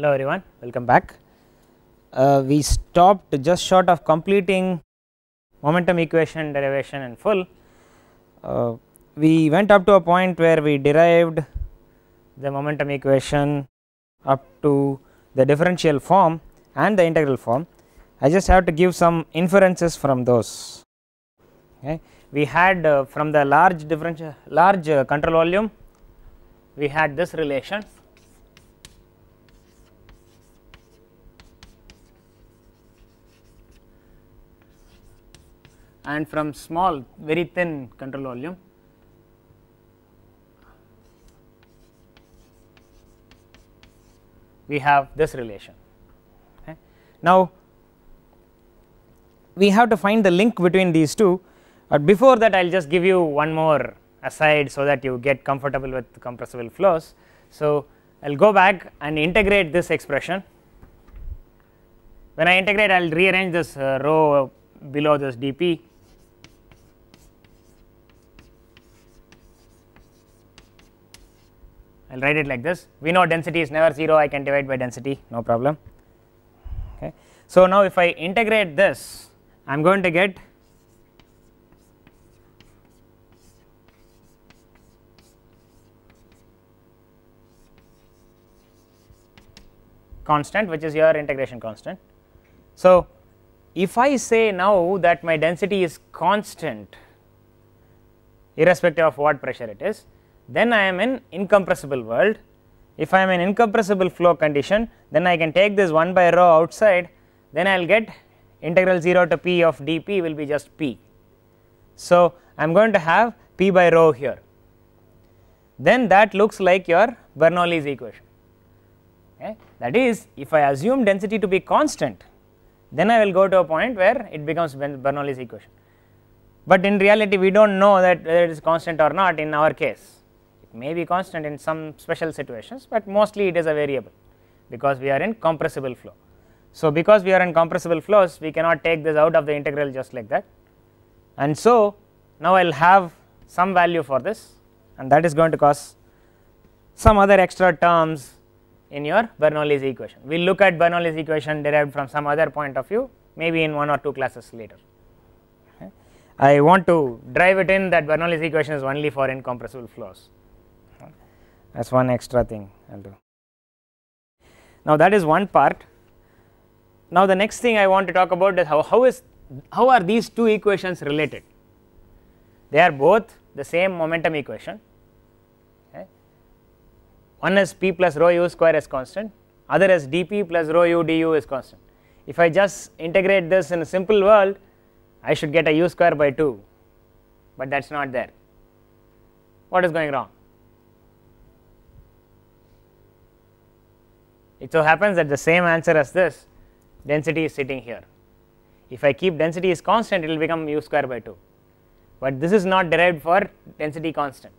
Hello everyone, welcome back. We stopped just short of completing momentum equation derivation in full. We went up to a point where we derived the momentum equation up to the differential form and the integral form. I just have to give some inferences from those. Okay. We had from the large control volume, we had this relation. And from small very thin control volume, we have this relation. Okay. Now, we have to find the link between these two, but before that I will just give you one more aside so that you get comfortable with compressible flows. So, I will go back and integrate this expression. When I integrate, I will rearrange this row below this dp. I will write it like this. We know density is never 0, I can divide by density, no problem. Okay. So, now if I integrate this, I am going to get constant, which is your integration constant. So, if I say now that my density is constant irrespective of what pressure it is, then I am in incompressible world. If I am in incompressible flow condition, then I can take this 1 by rho outside, then I will get integral 0 to p of dp will be just p. So, I am going to have p by rho here, then that looks like your Bernoulli's equation. Okay. That is, if I assume density to be constant, then I will go to a point where it becomes Bernoulli's equation, but in reality we do not know that whether it is constant or not in our case. It may be constant in some special situations, but mostly it is a variable because we are in compressible flow. So, because we are in compressible flows, we cannot take this out of the integral just like that, and so now I will have some value for this, and that is going to cause some other extra terms in your Bernoulli's equation. We will look at Bernoulli's equation derived from some other point of view, maybe in 1 or 2 classes later. Okay. I want to drive it in that Bernoulli's equation is only for incompressible flows. That is one extra thing I will do. Now, that is one part. Now, the next thing I want to talk about is how are these two equations related. They are both the same momentum equation. Okay. One is p plus rho u square is constant, other is dp plus rho u du is constant. If I just integrate this in a simple world, I should get a u square by 2, but that is not there. What is going wrong? It so happens that the same answer as this, density is sitting here. If I keep density is constant, it will become u square by 2, but this is not derived for density constant.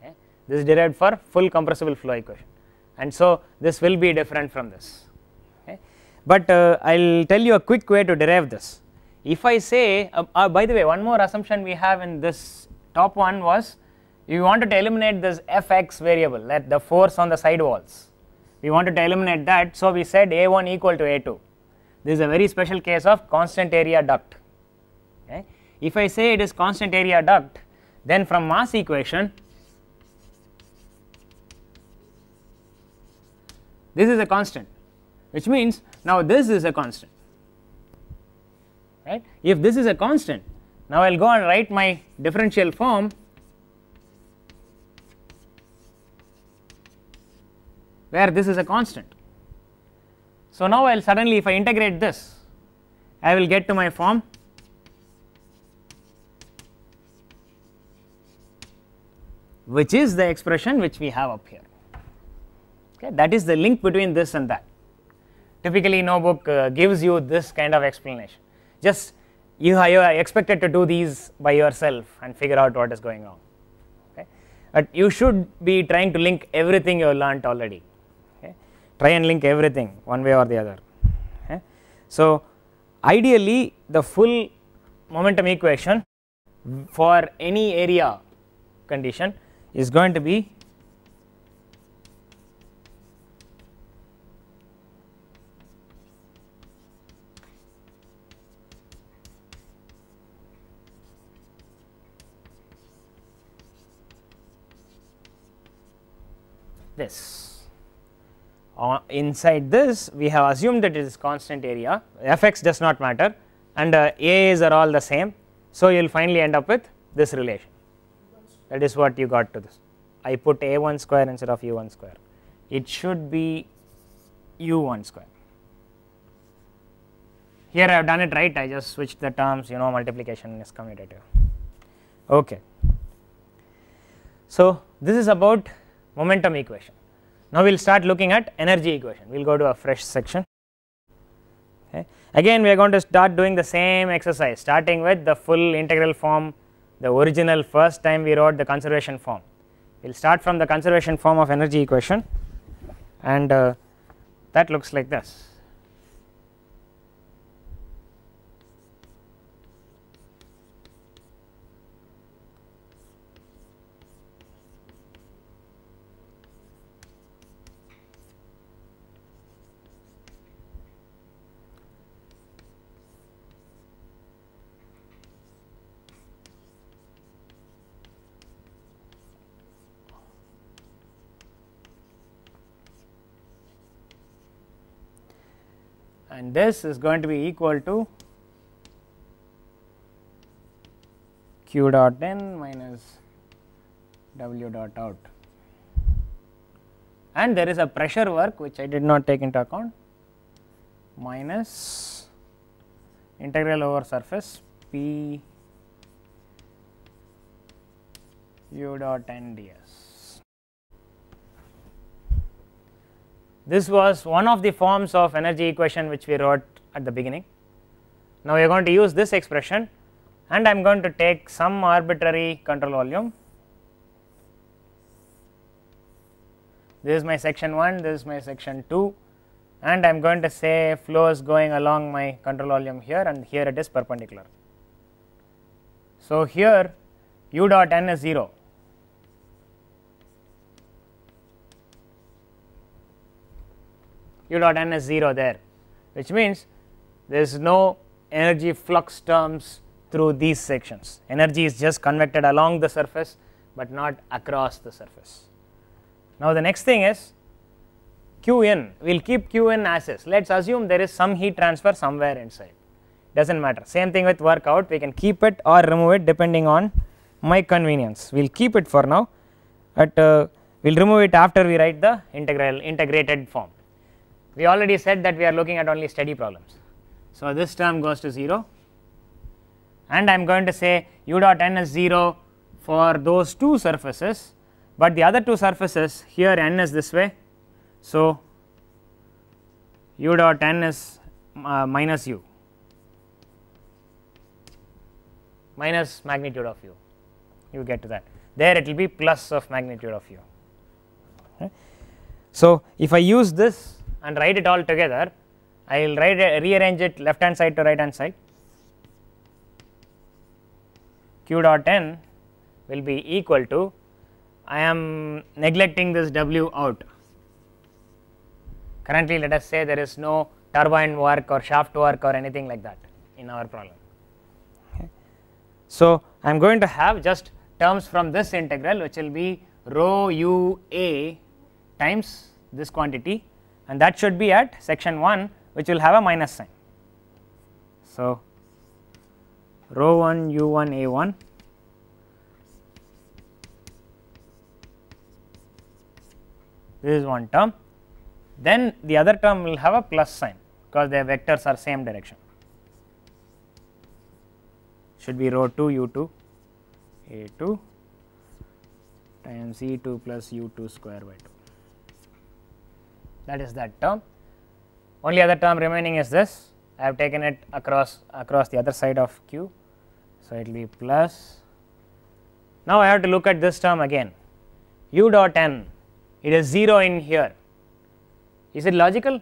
Okay. This is derived for full compressible flow equation, and so this will be different from this. Okay. But I will tell you a quick way to derive this. If I say, by the way, one more assumption we have in this top one was you wanted to eliminate this fx variable, that the force on the side walls. We wanted to eliminate that, so we said A1 equal to A2. This is a very special case of constant area duct. Okay. If I say it is constant area duct, then from mass equation, this is a constant, which means now this is a constant, right. If this is a constant, now I will go and write my differential form where this is a constant. So, now I will suddenly, if I integrate this, I will get to my form which is the expression which we have up here. Okay. That is the link between this and that. Typically no book gives you this kind of explanation, just you are expected to do these by yourself and figure out what is going on. Okay. But you should be trying to link everything you learnt already. Try and link everything one way or the other. Okay. So, ideally the full momentum equation for any area condition is going to be this. Inside this we have assumed that it is constant area, fx does not matter, and a's are all the same. So, you will finally end up with this relation. That is what you got to this. I put a1 square instead of u1 square. It should be u1 square. Here I have done it right, I just switched the terms, multiplication is commutative. Okay. So, this is about momentum equation. Now, we will start looking at energy equation. We will go to a fresh section. Okay. Again we are going to start doing the same exercise, starting with the full integral form, the original first time we wrote the conservation form. We will start from the conservation form of energy equation, and that looks like this. And this is going to be equal to q dot n minus w dot out, and there is a pressure work which I did not take into account, minus integral over surface p u dot n ds. This was one of the forms of energy equation which we wrote at the beginning. Now, we are going to use this expression, and I am going to take some arbitrary control volume. This is my section 1, this is my section 2, and I am going to say flow is going along my control volume here, and here it is perpendicular. So, here u dot n is 0. U dot n is 0 there, which means there is no energy flux terms through these sections. Energy is just convected along the surface, but not across the surface. Now, the next thing is Qn, we will keep Qn as is. Let us assume there is some heat transfer somewhere inside, does not matter. Same thing with work out, we can keep it or remove it depending on my convenience. We will keep it for now, but we will remove it after we write the integrated form. We already said that we are looking at only steady problems. So, this term goes to 0, and I am going to say u dot n is 0 for those two surfaces, but the other two surfaces here n is this way. So, u dot n is minus u, minus magnitude of u, you get to that. There it will be plus of magnitude of u. Okay. So, if I use this and write it all together, I will rearrange it left hand side to right hand side. Q dot n will be equal to, I am neglecting this W out. Currently, let us say there is no turbine work or shaft work or anything like that in our problem. Okay. So, I am going to have just terms from this integral, which will be rho u a times this quantity, and that should be at section 1, which will have a minus sign. So, rho 1 u 1 a 1 this is one term, then the other term will have a plus sign because their vectors are same direction, should be rho 2 u 2 a 2 times e 2 plus u 2 square by 2. That is that term. Only other term remaining is this. I have taken it across the other side of q. So, it will be plus. Now, I have to look at this term again, u dot n, it is 0 in here. Is it logical?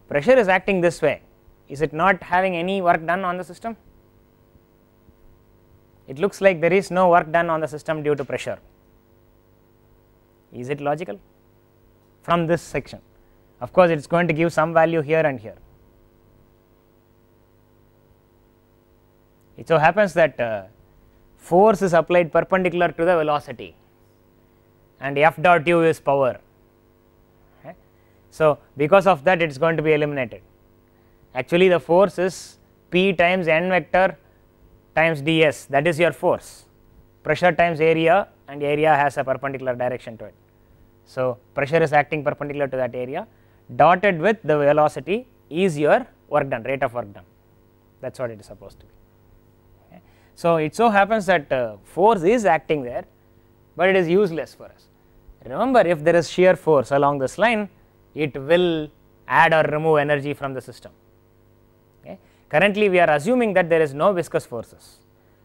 Pressure is acting this way. Is it not having any work done on the system? It looks like there is no work done on the system due to pressure. Is it logical? From this section, of course, it is going to give some value here and here. It so happens that force is applied perpendicular to the velocity, and F dot u is power. So, because of that it is going to be eliminated. Actually the force is P times n vector times ds, that is your force, pressure times area, and area has a perpendicular direction to it. So, pressure is acting perpendicular to that area, dotted with the velocity is your work done, rate of work done, that is what it is supposed to be. Okay. So, it so happens that force is acting there, but it is useless for us. Remember, if there is shear force along this line, it will add or remove energy from the system. Okay. Currently we are assuming that there is no viscous forces,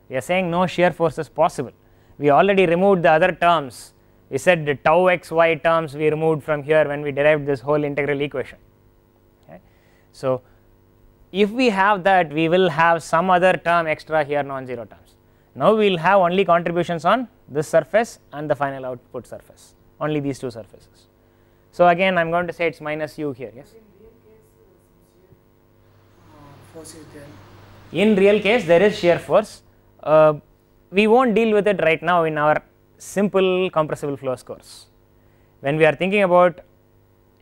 we are saying no shear force is possible. We already removed the other terms, we said the tau xy terms we removed from here when we derived this whole integral equation. Okay. So, if we have that, we will have some other term extra here, non-zero terms. Now we will have only contributions on this surface and the final output surface, only these two surfaces. So, again I am going to say it is minus u here, yes. In real case there is shear force, we will not deal with it right now in our simple compressible flows course. When we are thinking about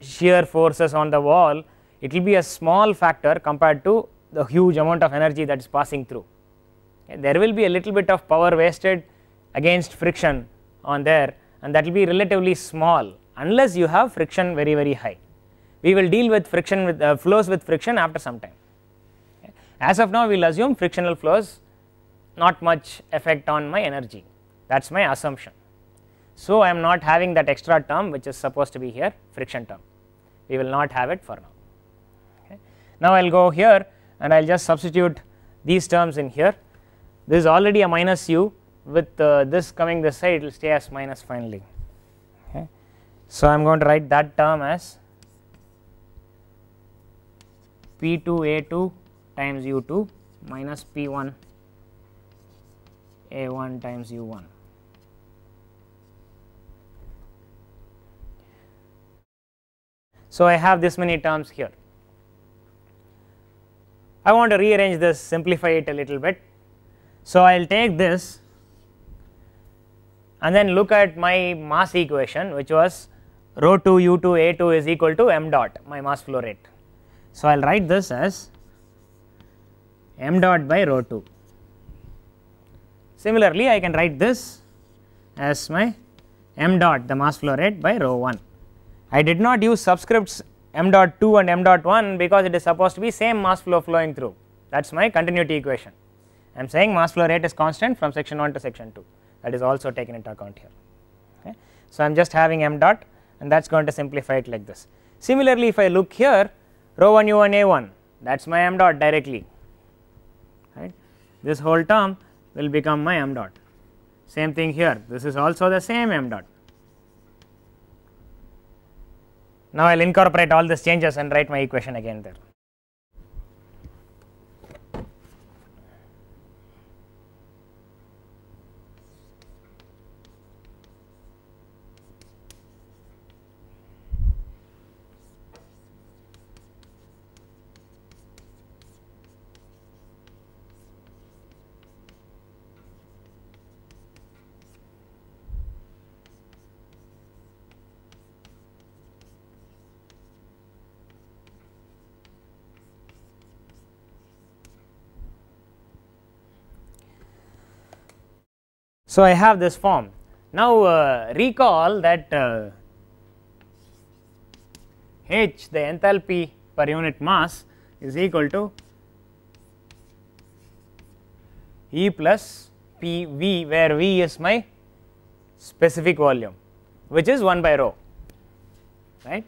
shear forces on the wall, it will be a small factor compared to the huge amount of energy that is passing through. Okay. There will be a little bit of power wasted against friction on there, and that will be relatively small unless you have friction very high. We will deal with friction with flows with friction after some time. Okay. As of now we will assume frictional flows, not much effect on my energy, that is my assumption. So, I am not having that extra term which is supposed to be here, friction term, we will not have it for now. Okay. Now, I will go here and I will just substitute these terms in here. This is already a minus u, with this coming this side it will stay as minus finally. Okay. So, I am going to write that term as P2A2 times U2 minus P1 A1 times U1. So, I have this many terms here. I want to rearrange this, simplify it a little bit. So, I will take this and then look at my mass equation, which was rho 2 U2 A2 is equal to m dot, my mass flow rate. So, I will write this as m dot by rho 2. Similarly, I can write this as my m dot, the mass flow rate, by rho 1. I did not use subscripts m dot 2 and m dot 1 because it is supposed to be same mass flow flowing through, that is my continuity equation. I am saying mass flow rate is constant from section 1 to section 2, that is also taken into account here. Okay. So, I am just having m dot, and that is going to simplify it like this. Similarly, if I look here, rho 1 u1 a1, that is my m dot directly, right. This whole term will become my m dot. Same thing here, this is also the same m dot. Now, I will incorporate all these changes and write my equation again there. So, I have this form. Now, recall that H, the enthalpy per unit mass, is equal to E plus PV, where V is my specific volume, which is 1 by rho, right.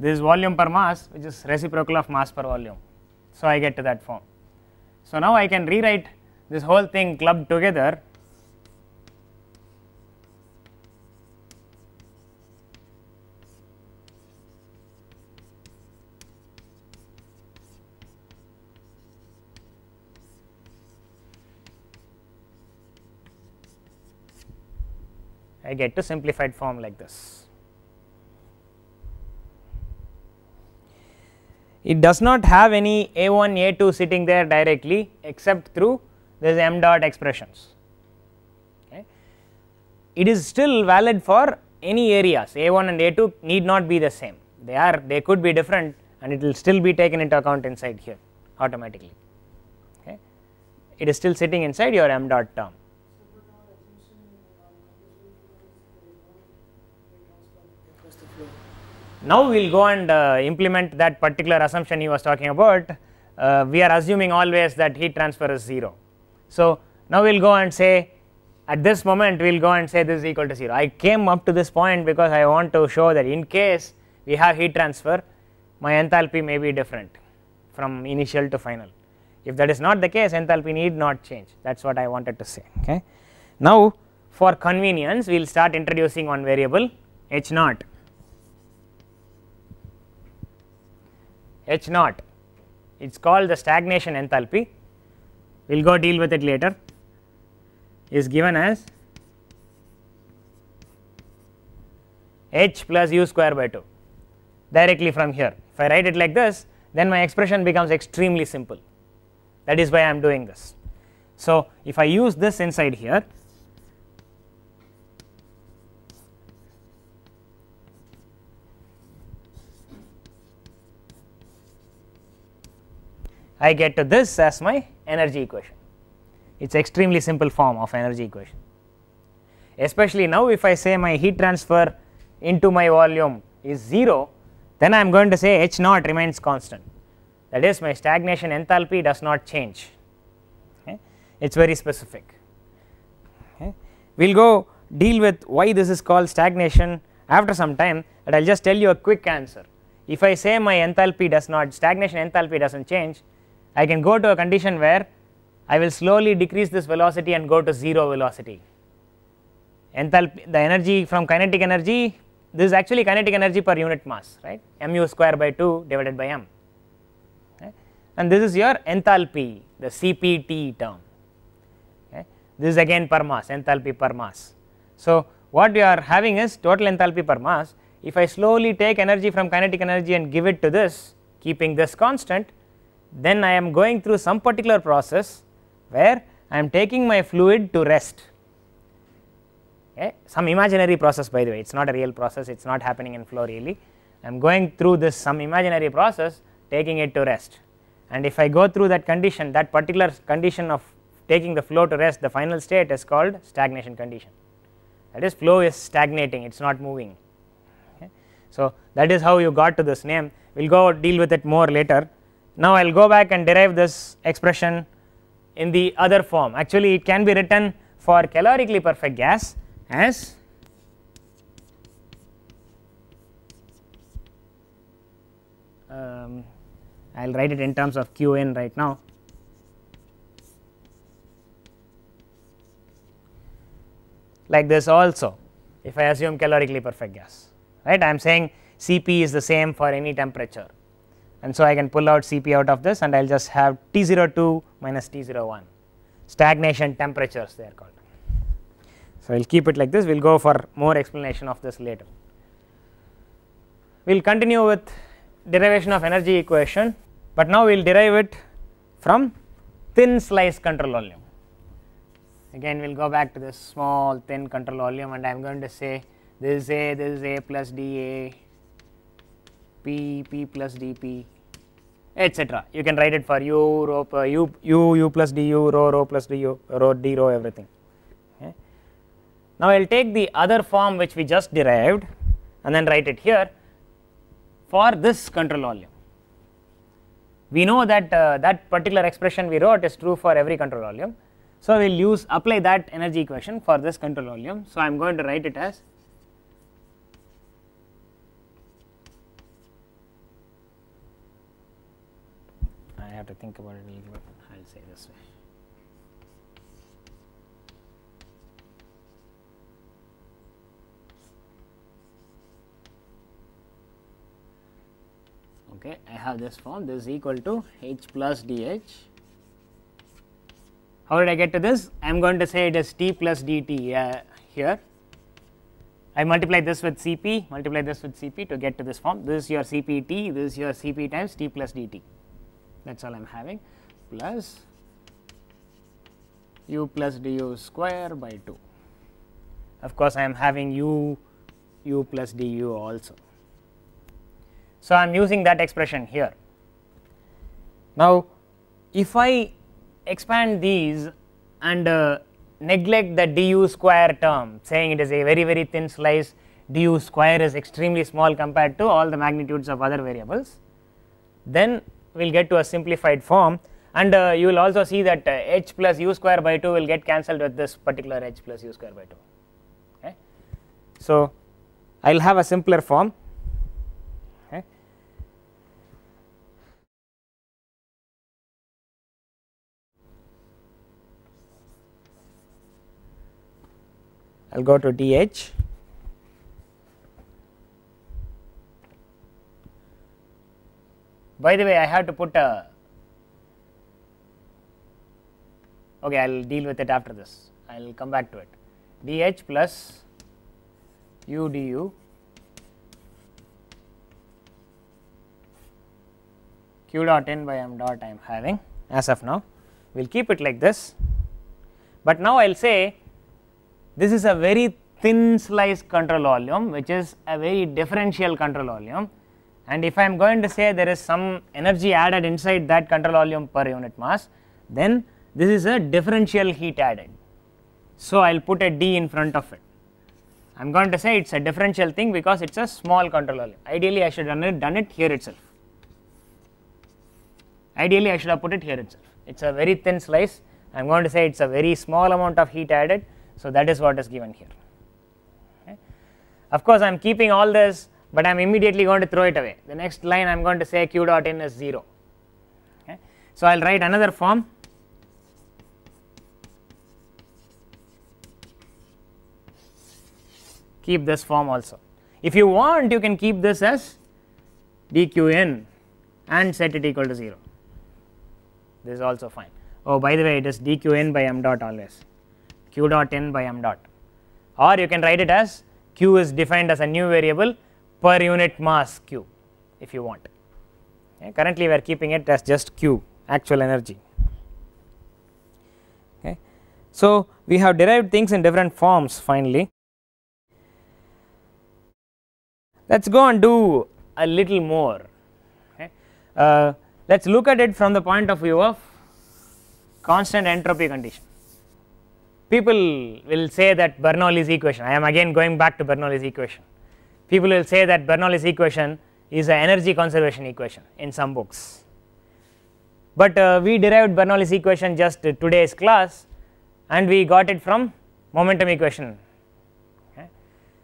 This is volume per mass, which is reciprocal of mass per volume. So, I get to that form. So, now I can rewrite this whole thing clubbed together I get to simplified form like this. It does not have any a1 a2 sitting there directly except through this m dot expressions. Okay. It is still valid for any areas A1 and A2 need not be the same, they could be different and it will still be taken into account inside here automatically. Okay. It is still sitting inside your m dot term. Now we will go and implement that particular assumption he was talking about. We are assuming always that heat transfer is 0. So now we will go and say, at this moment we will go and say this is equal to 0. I came up to this point because I want to show that in case we have heat transfer, my enthalpy may be different from initial to final. If that is not the case, enthalpy need not change. That is what I wanted to say. Okay. Now for convenience we will start introducing one variable H naught. H naught, it is called the stagnation enthalpy, we will go deal with it later, is given as H plus u square by 2 directly from here. If I write it like this, then my expression becomes extremely simple, that is why I am doing this. So if I use this inside here, I get to this as my energy equation. It is extremely simple form of energy equation. Especially now if I say my heat transfer into my volume is 0, then I am going to say H naught remains constant, that is my stagnation enthalpy does not change. Okay. It is very specific. Okay. We will go deal with why this is called stagnation after some time, but I will just tell you a quick answer. If I say my enthalpy does not, stagnation enthalpy does not change, I can go to a condition where I will slowly decrease this velocity and go to 0 velocity. Enthalpy, the energy from kinetic energy, this is actually kinetic energy per unit mass, right, mu square by 2 divided by m, okay. And this is your enthalpy, the CPT term. Okay. This is again per mass, enthalpy per mass. So what we are having is total enthalpy per mass. If I slowly take energy from kinetic energy and give it to this, keeping this constant, then I am going through some particular process where I am taking my fluid to rest. Okay. Some imaginary process, by the way, it is not a real process, it is not happening in flow really. I am going through this some imaginary process, taking it to rest, and if I go through that condition, that particular condition of taking the flow to rest, the final state is called stagnation condition, that is flow is stagnating, it is not moving. Okay. So that is how you got to this name. We will go deal with it more later. Now I will go back and derive this expression in the other form. Actually it can be written for calorically perfect gas as I will write it in terms of Qn right now. Like this also, if I assume calorically perfect gas, right, I am saying Cp is the same for any temperature. And so I can pull out Cp out of this and I will just have T02 minus T01, stagnation temperatures they are called. So I will keep it like this, we will go for more explanation of this later. We will continue with derivation of energy equation, but now we will derive it from thin slice control volume. Again we will go back to this small thin control volume and I am going to say this is A plus dA, P plus dP, etc. You can write it for u, rho per u plus du, rho plus du, rho d rho everything. Okay. Now I will take the other form which we just derived and then write it here for this control volume. We know that that particular expression we wrote is true for every control volume. So we will apply that energy equation for this control volume. So I am going to write it as I have to think about it a little bit, I will say this way. Okay, I have this form, this is equal to H plus dH. How did I get to this? I am going to say it is T plus dt here. I multiply this with Cp, multiply this with Cp to get to this form. This is your Cpt, this is your Cp times T plus dt. That is all I am having, plus u plus du square by 2. Of course, I am having u u plus du also. So, I am using that expression here. Now, if I expand these and neglect the du square term, saying it is a very thin slice, du square is extremely small compared to all the magnitudes of other variables, then we will get to a simplified form, and you will also see that h plus u square by 2 will get cancelled with this particular h plus u square by 2. Okay. So, I will have a simpler form. Okay. I will go to dh. By the way, I have to put a, okay, I will deal with it after this, I will come back to it. dh plus u du q dot n by m dot I am having as of now. We will keep it like this, but now I will say this is a very thin slice control volume, which is a very differential control volume, and if I am going to say there is some energy added inside that control volume per unit mass, then this is a differential heat added. So, I will put a d in front of it. I am going to say it is a differential thing because it is a small control volume. Ideally, I should have done it here itself. Ideally, I should have put it here itself. It is a very thin slice. I am going to say it is a very small amount of heat added. So, that is what is given here. Okay. Of course, I am keeping all this, but I am immediately going to throw it away. The next line I am going to say q dot n is 0. Okay. So, I will write another form. Keep this form also. If you want, you can keep this as dqn and set it equal to 0. This is also fine. Oh, by the way, it is dqn by m dot always, q dot n by m dot, or you can write it as q is defined as a new variable per unit mass q if you want. Okay. Currently, we are keeping it as just q, actual energy. Okay. So, we have derived things in different forms finally. Let us go and do a little more. Okay. Let us look at it from the point of view of constant entropy condition. People will say that Bernoulli's equation, I am again going back to Bernoulli's equation. People will say that Bernoulli's equation is an energy conservation equation in some books, but we derived Bernoulli's equation just today's class and we got it from momentum equation. Okay.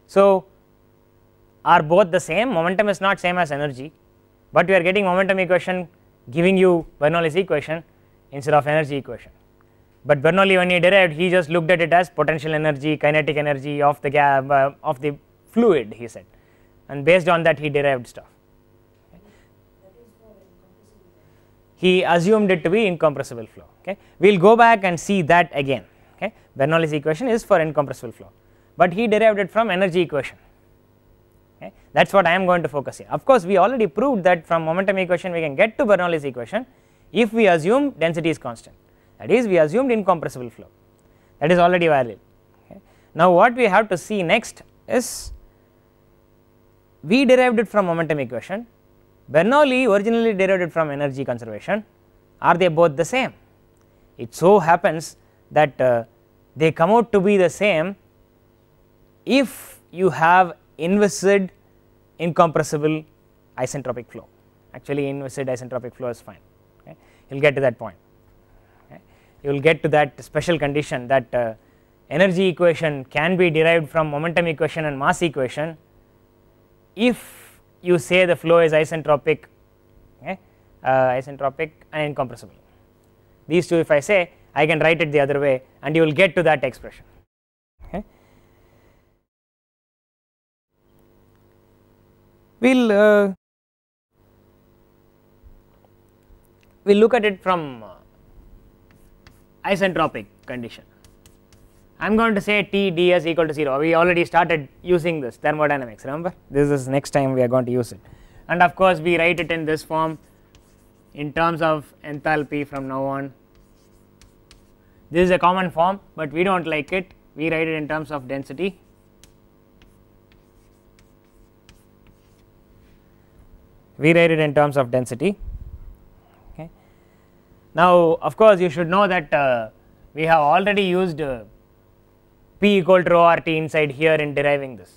So, are both the same? Momentum is not same as energy, but we are getting momentum equation giving you Bernoulli's equation instead of energy equation. But Bernoulli, when he derived, he just looked at it as potential energy, kinetic energy of the of the fluid, he said, and based on that he derived stuff. He assumed it to be incompressible flow. Okay. We will go back and see that again. Okay. Bernoulli's equation is for incompressible flow, but he derived it from energy equation. Okay. That is what I am going to focus here. Of course, we already proved that from momentum equation we can get to Bernoulli's equation if we assume density is constant, that is we assumed incompressible flow, that is already valid. Okay. Now, what we have to see next is we derived it from momentum equation, Bernoulli originally derived it from energy conservation. Are they both the same? It so happens that they come out to be the same if you have inviscid incompressible isentropic flow. Actually, inviscid isentropic flow is fine. Okay. You will get to that point. Okay. You will get to that special condition that energy equation can be derived from momentum equation and mass equation if you say the flow is isentropic, okay, isentropic and incompressible. These two, if I say, I can write it the other way and you will get to that expression. Okay. We'll look at it from isentropic condition. I am going to say T ds equal to 0. We already started using this thermodynamics, remember, this is next time we are going to use it, and of course we write it in this form in terms of enthalpy from now on. This is a common form, but we do not like it, we write it in terms of density we write it in terms of density. Okay. Now of course you should know that we have already used P equal to rho RT inside here in deriving this,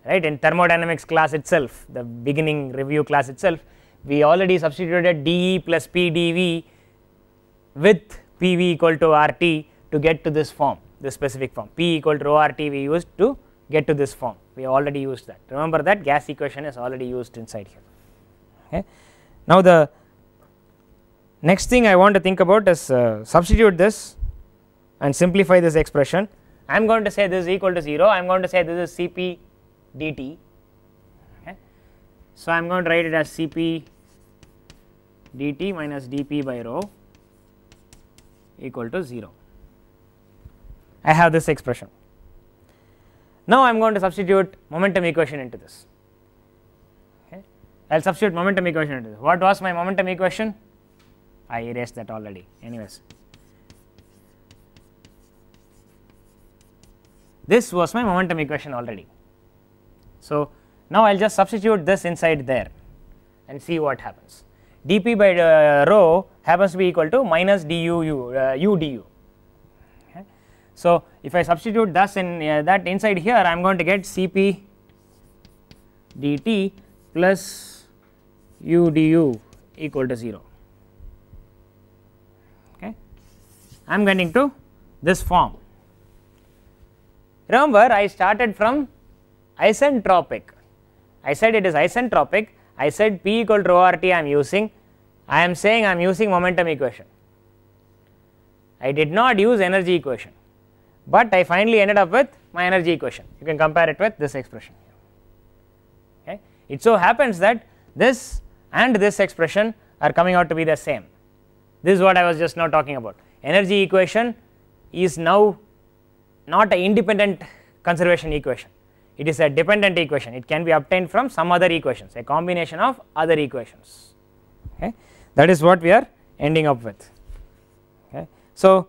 right. In thermodynamics class itself, the beginning review class itself, we already substituted dE plus P dV with PV equal to RT to get to this form, this specific form. P equal to rho RT we used to get to this form, we already used that. Remember that gas equation is already used inside here. Okay. Now the next thing I want to think about is substitute this and simplify this expression. I am going to say this is equal to 0, I am going to say this is Cp dt. Okay. So I am going to write it as Cp dt minus dP by rho equal to 0. I have this expression. Now I am going to substitute momentum equation into this. Okay. I will substitute momentum equation into this. What was my momentum equation? I erased that already. Anyways, this was my momentum equation already. So now I will just substitute this inside there and see what happens. dP by rho happens to be equal to minus du du. Okay. So if I substitute thus in that inside here, I am going to get Cp dt plus u du equal to 0. Okay. I am getting to this form. Remember, I started from isentropic. I said it is isentropic. I said P equal to rho RT I am using. I am saying I am using momentum equation. I did not use energy equation, but I finally ended up with my energy equation. You can compare it with this expression. Okay. It so happens that this and this expression are coming out to be the same. This is what I was just now talking about. Energy equation is now not an independent conservation equation, it is a dependent equation. It can be obtained from some other equations, a combination of other equations. Okay. That is what we are ending up with. Okay. So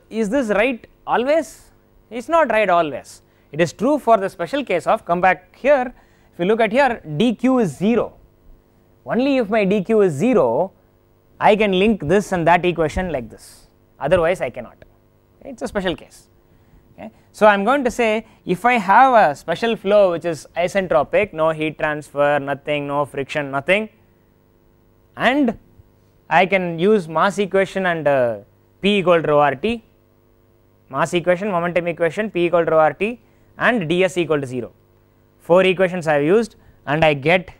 is this right always? It is not right always. It is true for the special case of, come back here, if you look at here, dq is 0. Only if my dq is 0, I can link this and that equation like this, otherwise I cannot. Okay. It is a special case. Okay. So I am going to say, if I have a special flow which is isentropic, no heat transfer, nothing, no friction, nothing, and I can use mass equation and P equal to rho RT, mass equation, momentum equation, P equal to rho RT and ds equal to 0. 4 equations I have used and I get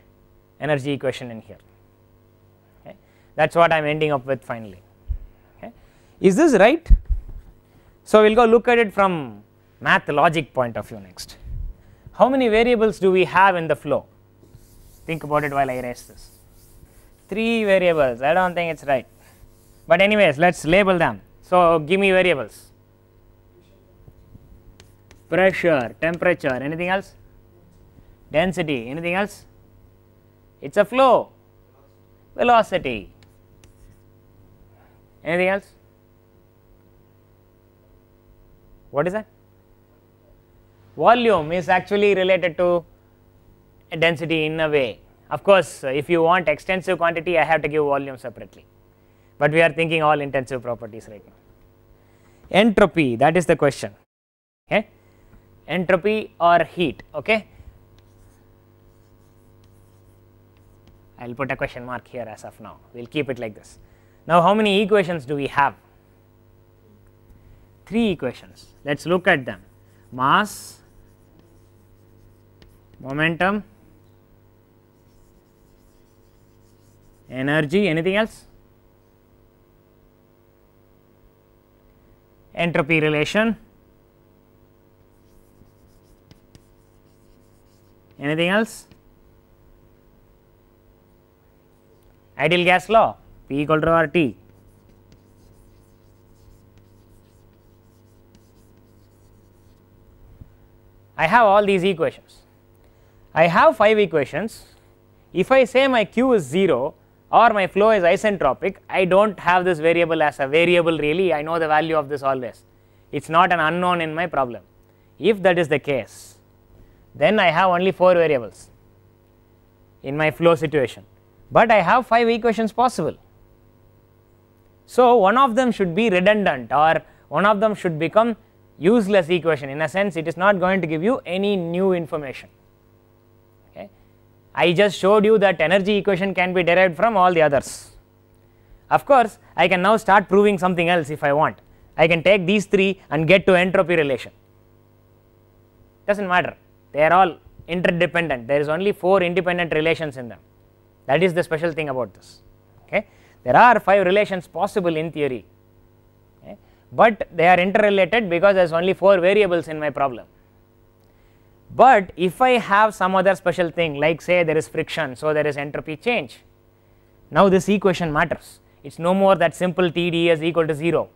energy equation in here. Okay. That is what I am ending up with finally. Okay. Is this right? So we will go look at it from math logic point of view next. How many variables do we have in the flow? Think about it while I erase this. 3 variables, I do not think it is right, but anyways let us label them. So give me variables: pressure, temperature, anything else? Density, anything else? It is a flow. Velocity, anything else? What is that? Volume is actually related to density in a way. Of course, if you want extensive quantity, I have to give volume separately, but we are thinking all intensive properties right now. Entropy, that is the question. Okay. Entropy or heat. Okay. I will put a question mark here as of now, we will keep it like this. Now how many equations do we have? 3 equations. Let us look at them: mass, momentum, energy, anything else? Entropy relation, anything else? Ideal gas law, P equal to RT. I have all these equations. I have 5 equations. If I say my Q is 0 or my flow is isentropic, I do not have this variable as a variable really, I know the value of this always. It is not an unknown in my problem. If that is the case, then I have only 4 variables. in my flow situation, but I have 5 equations possible. So one of them should be redundant, or one of them should become useless equation. In a sense, it is not going to give you any new information. Okay. I just showed you that energy equation can be derived from all the others. Of course, I can now start proving something else if I want. I can take these 3 and get to entropy relation. Does not matter, they are all interdependent. There is only 4 independent relations in them. That is the special thing about this. Okay. There are 5 relations possible in theory, okay, but they are interrelated because there is only 4 variables in my problem. But if I have some other special thing, like say there is friction, so there is entropy change, now this equation matters. It is no more that simple TD is equal to 0,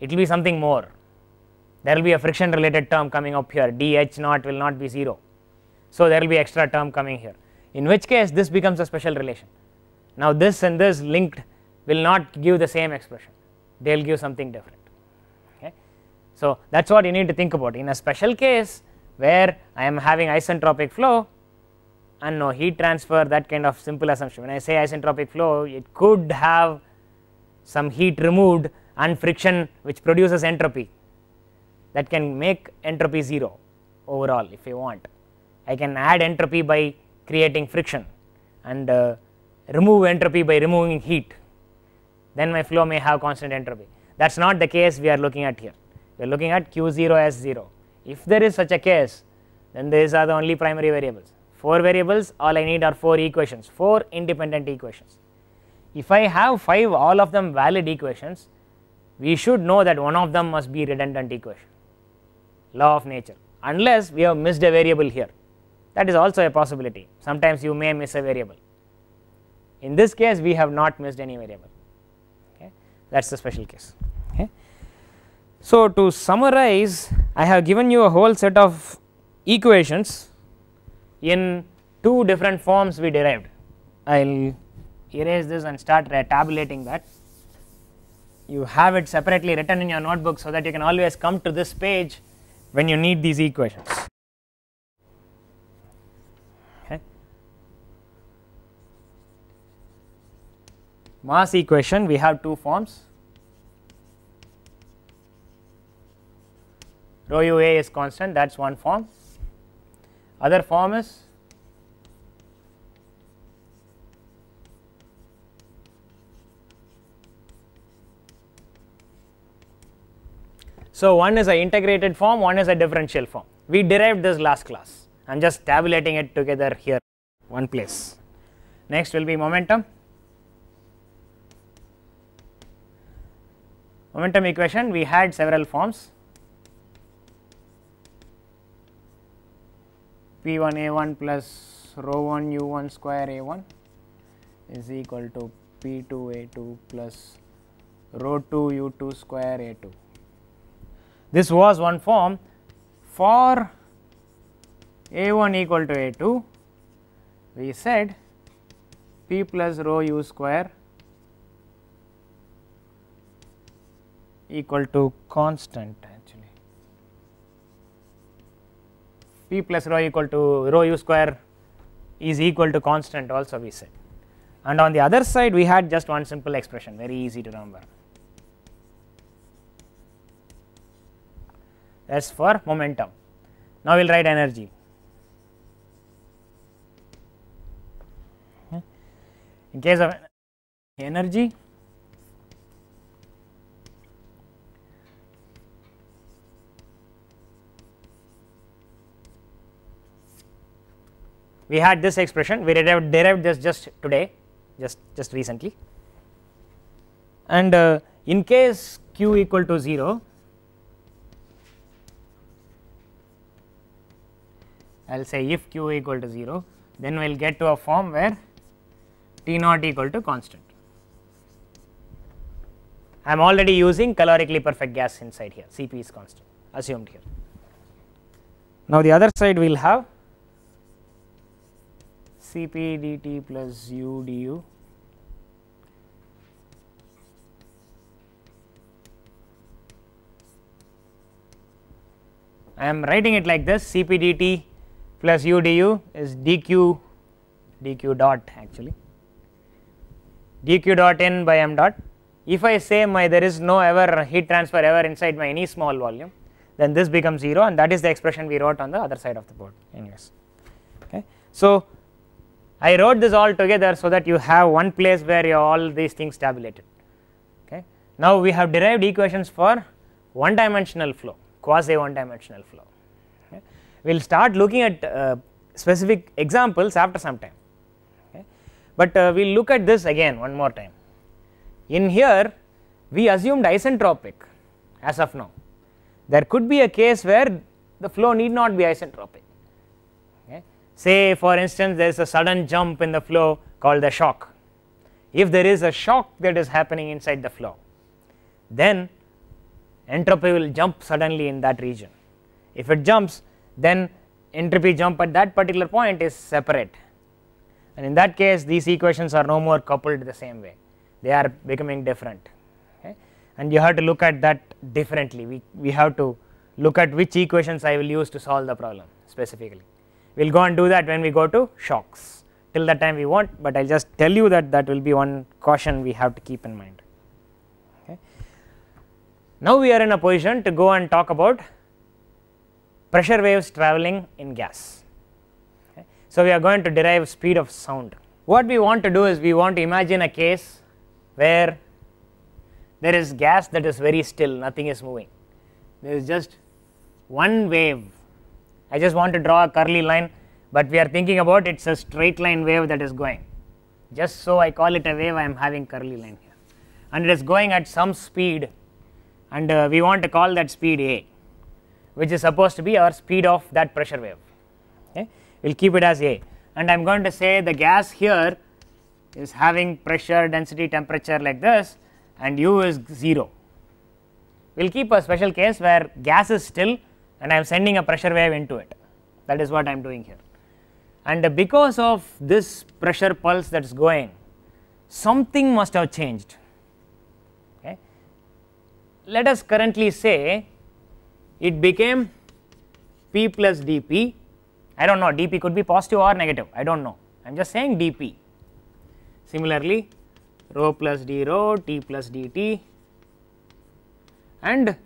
it will be something more. There will be a friction related term coming up here, dH naught will not be 0, so there will be extra term coming here, in which case this becomes a special relation. Now this and this linked will not give the same expression, they will give something different. Okay. So that is what you need to think about. In a special case where I am having isentropic flow and no heat transfer, that kind of simple assumption. When I say isentropic flow, it could have some heat removed and friction which produces entropy, that can make entropy 0 overall if I want. I can add entropy by creating friction and remove entropy by removing heat, then my flow may have constant entropy. That is not the case we are looking at here. We are looking at Q0 as 0. If there is such a case, then these are the only primary variables. 4 variables, all I need are 4 equations, 4 independent equations. If I have 5 all of them valid equations, we should know that one of them must be redundant equation, law of nature, unless we have missed a variable here. That is also a possibility. Sometimes you may miss a variable. In this case, we have not missed any variable. Okay. That is the special case. Okay. So to summarize, I have given you a whole set of equations in 2 different forms we derived. I will erase this and start tabulating that. You have it separately written in your notebook so that you can always come to this page when you need these equations. Okay. Mass equation, we have 2 forms. Rho UA is constant, that is one form. Other form is so one is a integrated form, one is a differential form. We derived this last class. I am just tabulating it together here one place. Next will be momentum. Momentum equation, we had several forms. P1A1 plus rho 1 U1 square A1 is equal to P2A2 plus rho 2 U2 square A2. This was one form. For A1 equal to A2, we said P plus rho U square equal to constant. Actually, P plus rho equal to rho U square is equal to constant also we said, and on the other side we had just one simple expression, very easy to remember. That is for momentum. Now we will write energy. In case of energy, we had this expression, we derived this just today, just recently, and in case Q equal to 0, I will say if Q equal to 0, then we will get to a form where T naught equal to constant. I am already using calorically perfect gas inside here, Cp is constant assumed here. Now the other side we will have Cp dt plus U du I am writing it like this, Cp dt plus U du is dq dq dot actually, dq dot n by m dot. If I say there is no ever heat transfer ever inside my any small volume, then this becomes 0, and that is the expression we wrote on the other side of the board anyways. Okay. So, I wrote this all together so that you have one place where you all these things tabulated. Okay. Now, we have derived equations for one dimensional flow, quasi one dimensional flow. Okay. We will start looking at specific examples after some time, okay. But we will look at this again one more time. In here we assumed isentropic as of now. There could be a case where the flow need not be isentropic. Okay. Say for instance there is a sudden jump in the flow called the shock. If there is a shock that is happening inside the flow, then entropy will jump suddenly in that region. If it jumps, then entropy jump at that particular point is separate, and in that case these equations are no more coupled the same way, they are becoming different. Okay. And you have to look at that differently. We have to look at which equations I will use to solve the problem specifically. We will go and do that when we go to shocks. Till that time we won't, but I will just tell you that that will be one caution we have to keep in mind. Okay. Now we are in a position to go and talk about pressure waves traveling in gas. Okay. So we are going to derive speed of sound. What we want to do is we want to imagine a case where there is gas that is very still, nothing is moving, there is just one wave. I just want to draw a curly line, but we are thinking about it is a straight line wave that is going, just so I call it a wave, I am having curly line here, and it is going at some speed, and we want to call that speed A, which is supposed to be our speed of that pressure wave. Okay. We will keep it as A, and I am going to say the gas here is having pressure, density, temperature like this, and u is 0. We will keep a special case where gas is still and I am sending a pressure wave into it, that is what I am doing here. And because of this pressure pulse that is going, something must have changed. Okay. Let us currently say it became p plus dp. I do not know, dp could be positive or negative, I do not know, I am just saying dp. Similarly, rho plus d rho, t plus dt, and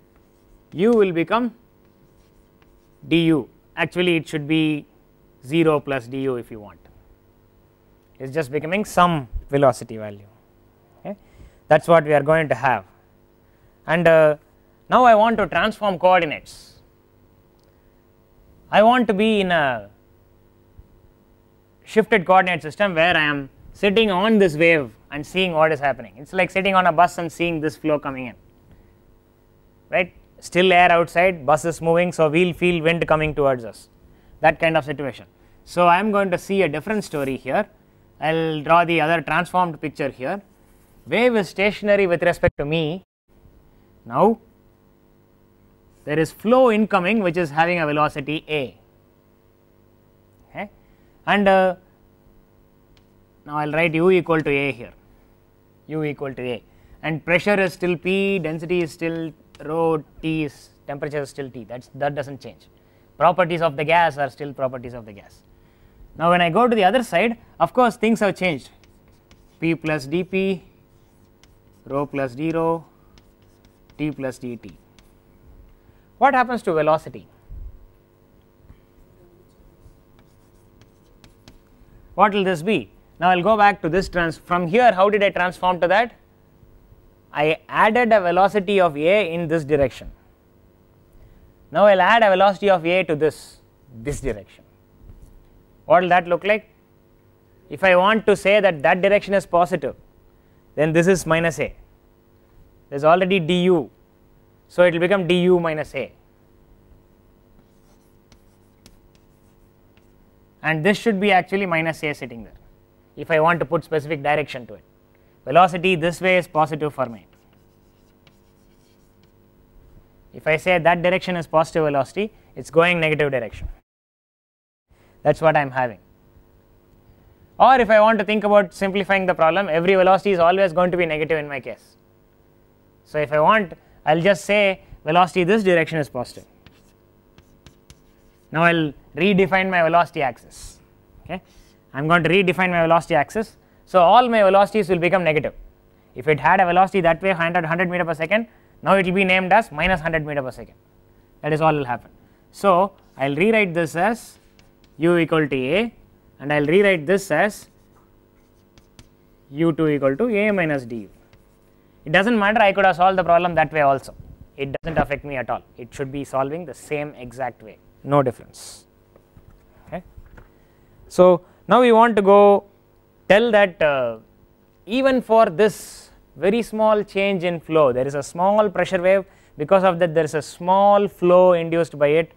u will become du. Actually it should be 0 plus du if you want, it is just becoming some velocity value. Okay. That is what we are going to have. And now I want to transform coordinates. I want to be in a shifted coordinate system where I am sitting on this wave and seeing what is happening. It is like sitting on a bus and seeing this flow coming in, right, still air outside, bus is moving, so we will feel wind coming towards us, that kind of situation. So I am going to see a different story here. I will draw the other transformed picture here. Wave is stationary with respect to me. Now there is flow incoming which is having a velocity a. Okay. And now I will write u equal to a here, u equal to a, and pressure is still p, density is still rho, t is temperature is still t, that does not change. Properties of the gas are still properties of the gas. Now when I go to the other side, of course things have changed, p plus dp, rho plus d rho, t plus dt. What happens to velocity? What will this be? Now I will go back to this from here. How did I transform to that? I added a velocity of a in this direction. Now I will add a velocity of a to this direction. What will that look like? If I want to say that that direction is positive, then this is minus a, there is already du, so it will become du minus a, and this should be actually minus a sitting there if I want to put specific direction to it. Velocity this way is positive for me. If I say that direction is positive velocity, it is going negative direction, that is what I am having. Or if I want to think about simplifying the problem, every velocity is always going to be negative in my case. So if I want, I will just say velocity this direction is positive. Now I will redefine my velocity axis, okay, I am going to redefine my velocity axis. So, all my velocities will become negative. If it had a velocity that way 100 meter per second, now it will be named as minus 100 meter per second, that is all will happen. So, I will rewrite this as u equal to a, and I will rewrite this as u2 equal to a minus du. It does not matter, I could have solved the problem that way also, it does not affect me at all, it should be solving the same exact way, no difference. Okay. So, now we want to go tell that even for this very small change in flow, there is a small pressure wave, because of that there is a small flow induced by it,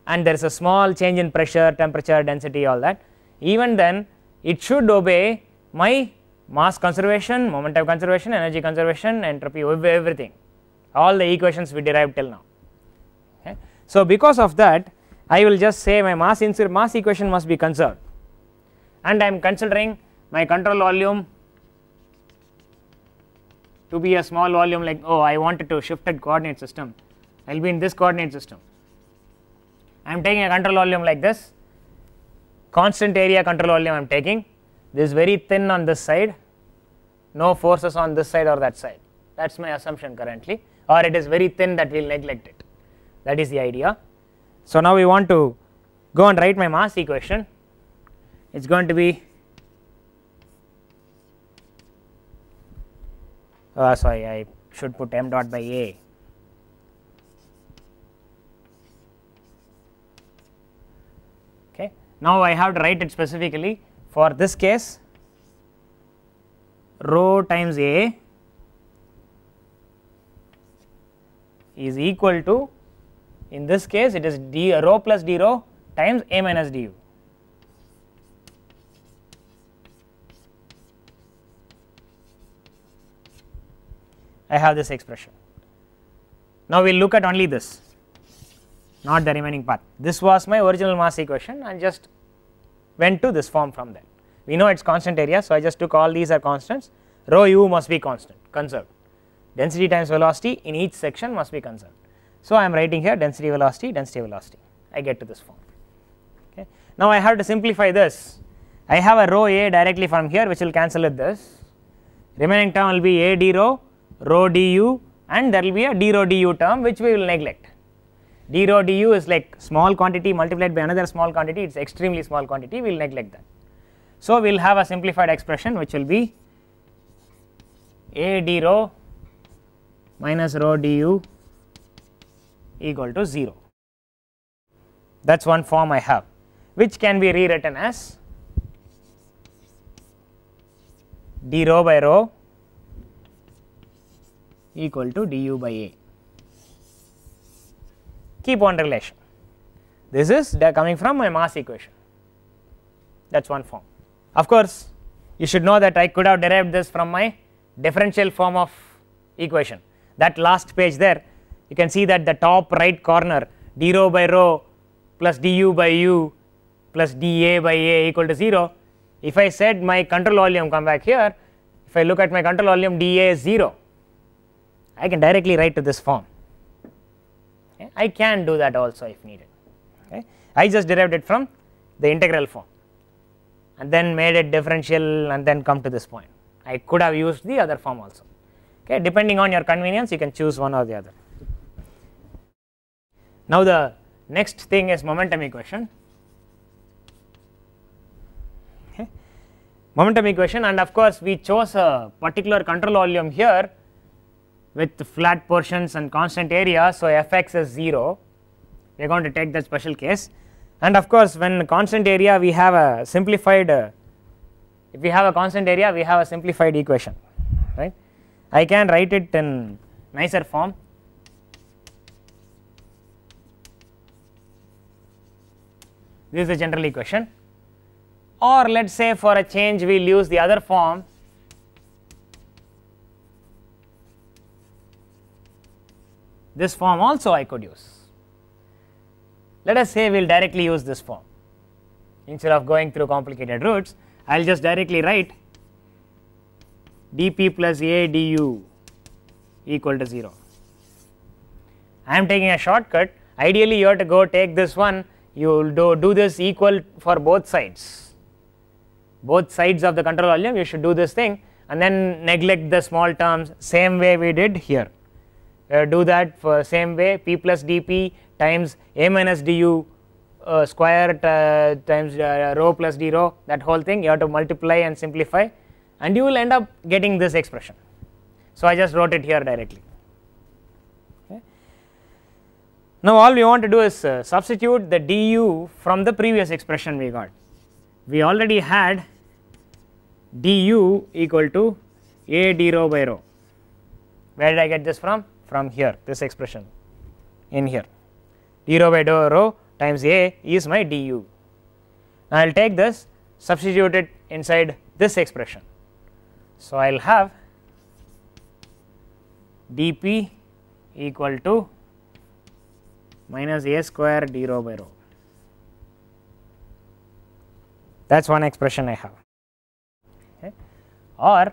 and there is a small change in pressure, temperature, density, all that, even then it should obey my mass conservation, momentum conservation, energy conservation, entropy, everything, all the equations we derived till now. Okay. So, because of that I will just say my mass equation must be conserved, and I am considering my control volume to be a small volume, like, oh, I wanted to shifted coordinate system, I will be in this coordinate system. I am taking a control volume like this, constant area control volume I am taking, this is very thin on this side, no forces on this side or that side, that is my assumption currently, or it is very thin that we will neglect it, that is the idea. So, now we want to go and write my mass equation, it is going to be sorry, I should put m dot by a. Okay. Now, I have to write it specifically for this case, rho times a is equal to, in this case it is rho plus d rho times a minus du. I have this expression. Now, we will look at only this, not the remaining part. This was my original mass equation and just went to this form from there. We know it is constant area, so I just took all these are constants, rho u must be constant, conserved, density times velocity in each section must be conserved. So, I am writing here density velocity, I get to this form. Okay. Now, I have to simplify this, I have a rho a directly from here which will cancel with this, remaining term will be a d rho, rho du, and there will be a d rho du term which we will neglect. D rho du is like small quantity multiplied by another small quantity, it is extremely small quantity, we will neglect that. So, we will have a simplified expression which will be a d rho minus rho du equal to 0. That is one form I have, which can be rewritten as d rho by rho equal to du by a. Keep one relation, this is coming from my mass equation, that is one form. Of course, you should know that I could have derived this from my differential form of equation, that last page there you can see that the top right corner d rho by rho plus du by u plus dA by a equal to 0. If I said my control volume, come back here, if I look at my control volume dA is 0, I can directly write to this form. Okay. I can do that also if needed. Okay. I just derived it from the integral form and then made it differential and then come to this point. I could have used the other form also. Okay. Depending on your convenience, you can choose one or the other. Now, the next thing is momentum equation. Okay. Momentum equation, and of course, we chose a particular control volume here with flat portions and constant area. So, fx is 0, we are going to take that special case, and of course, when constant area we have a simplified, if we have a constant area we have a simplified equation, right. I can write it in nicer form. This is the general equation, or let us say for a change we will use the other form. This form also I could use. Let us say we will directly use this form, instead of going through complicated routes I will just directly write dp plus a du equal to 0. I am taking a shortcut, ideally you have to go take this one, you will do this equal for both sides, both sides of the control volume, you should do this thing and then neglect the small terms, same way we did here. Do that for same way, p plus dp times a minus du square times rho plus d rho, that whole thing you have to multiply and simplify, and you will end up getting this expression. So I just wrote it here directly. Okay. Now all we want to do is substitute the du from the previous expression we got. We already had du equal to a d rho by rho. Where did I get this from? From here, this expression in here. D rho by rho times a is my du. Now I will take this, substitute it inside this expression. So I will have dp equal to minus a square d rho by rho. That is one expression I have. Okay. Or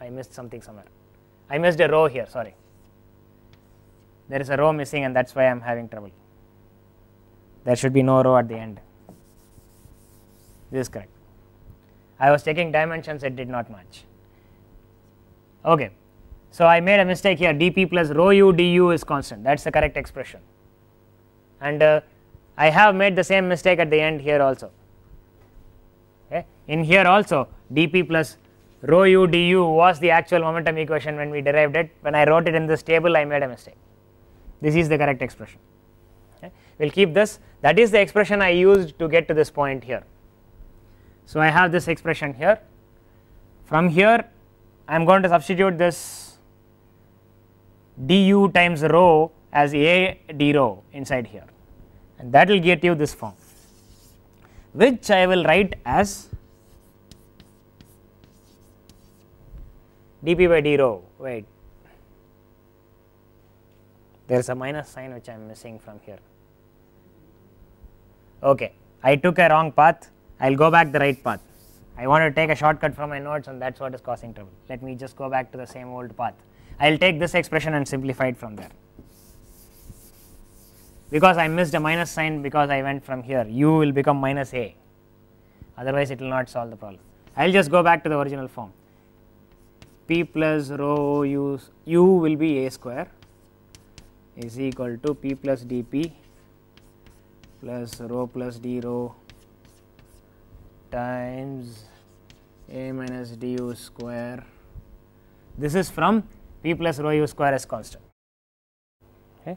I missed something somewhere. I missed a row here, sorry. There is a row missing and that is why I am having trouble. There should be no row at the end. This is correct. I was checking dimensions, it did not match. Okay. So I made a mistake here, dp plus rho u du is constant, that is the correct expression. And I have made the same mistake at the end here also. Okay. In here also dp plus rho u du was the actual momentum equation when we derived it. When I wrote it in this table, I made a mistake. This is the correct expression. Okay. We will keep this, that is the expression I used to get to this point here. So I have this expression here. From here I am going to substitute this du times rho as a d rho inside here, and that will get you this form, which I will write as dp by d rho. Wait, there is a minus sign which I am missing from here. Okay, I took a wrong path, I will go back the right path. I want to take a shortcut from my notes and that is what is causing trouble. Let me just go back to the same old path. I will take this expression and simplify it from there, because I missed a minus sign because I went from here, u will become minus a, otherwise it will not solve the problem. I will just go back to the original form. P plus rho u will be a square is equal to p plus dp plus rho plus d rho times a minus du square. This is from p plus rho u square as constant. Okay.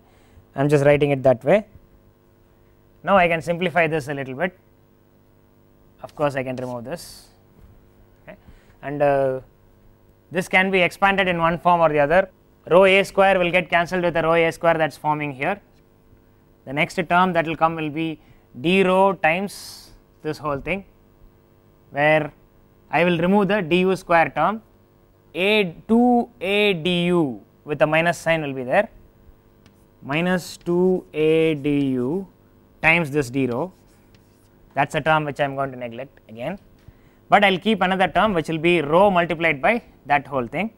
I am just writing it that way. Now I can simplify this a little bit. Of course I can remove this. Okay. And this can be expanded in one form or the other. Rho a square will get cancelled with the rho a square that is forming here. The next term that will come will be d rho times this whole thing, where I will remove the du square term, a 2a du with a minus sign will be there, minus 2a du times this d rho, that is a term which I am going to neglect again, but I will keep another term which will be rho multiplied by that whole thing.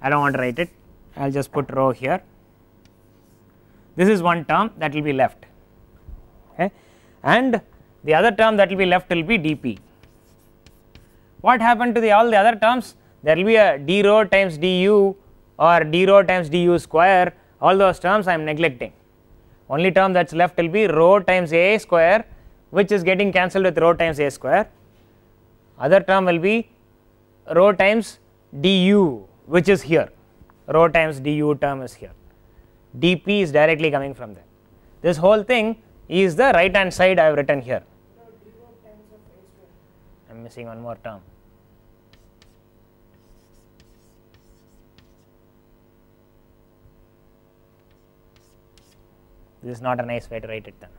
I do not want to write it, I will just put rho here. This is one term that will be left, okay. And the other term that will be left will be dp. What happened to all the other terms? There will be a d rho times du or d rho times du square, all those terms I am neglecting. Only term that is left will be rho times a square, which is getting cancelled with rho times a square. Other term will be rho times du, which is here, rho times du term is here, dp is directly coming from there. This whole thing is the right hand side I have written here. I am missing one more term. This is not a nice way to write it then.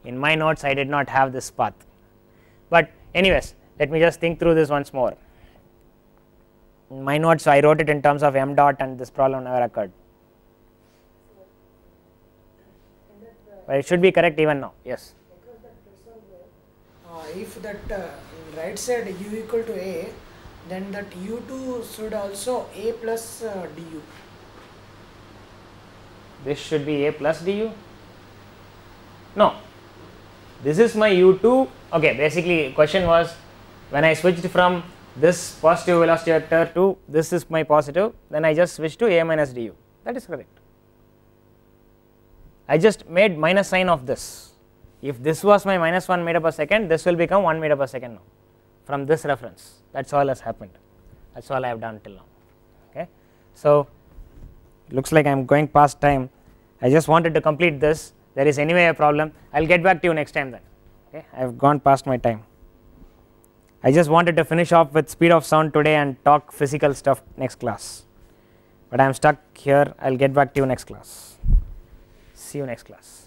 In my notes I did not have this path, but anyways let me just think through this once more. In my notes I wrote it in terms of m dot and this problem never occurred, but it should be correct even now. Yes. if that right side u equal to a, then that u2 should also a plus du. This should be a plus du. No, this is my u2. Okay, basically question was when I switched from this positive velocity vector to this is my positive, then I just switched to a minus du. That is correct. I just made minus sign of this. If this was my minus 1 meter per second, this will become 1 meter per second now from this reference. That is all has happened. That is all I have done till now. Okay. So, looks like I am going past time. I just wanted to complete this. There is anyway a problem. I will get back to you next time then. Okay. I have gone past my time. I just wanted to finish off with speed of sound today and talk physical stuff next class. But I am stuck here. I will get back to you next class. See you next class.